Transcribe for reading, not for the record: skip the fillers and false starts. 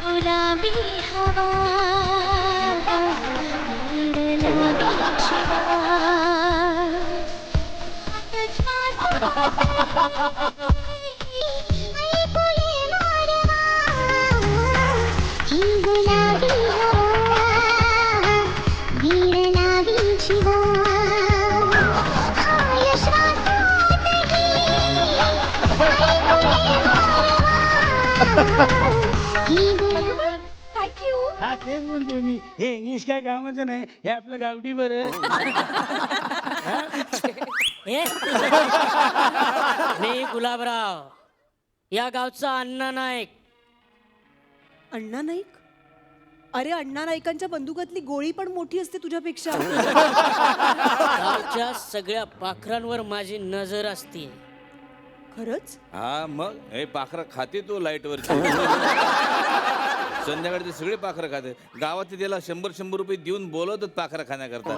गुलाबी हवा हा तेच म्हणतो मी हे इंग्लिश काय कामाचं नाही हे आपलं गावठी बरं. ए? मी गुलाबराव या गावचा अण्णा नाईक. अण्णा नाईक? अरे अण्णा नाईकांच्या बंदुकातली गोळी पण मोठी असते तुझ्यापेक्षा. गावच्या सगळ्या पाखरांवर माझी नजर असते. खरंच? हा मग हे पाखरं खाते तो लाईटवर संध्याकाळी ते सगळे पाखरं खाते. गावात त्याला 100-100 रुपये देऊन बोलवतात पाखरं खाण्याकरता.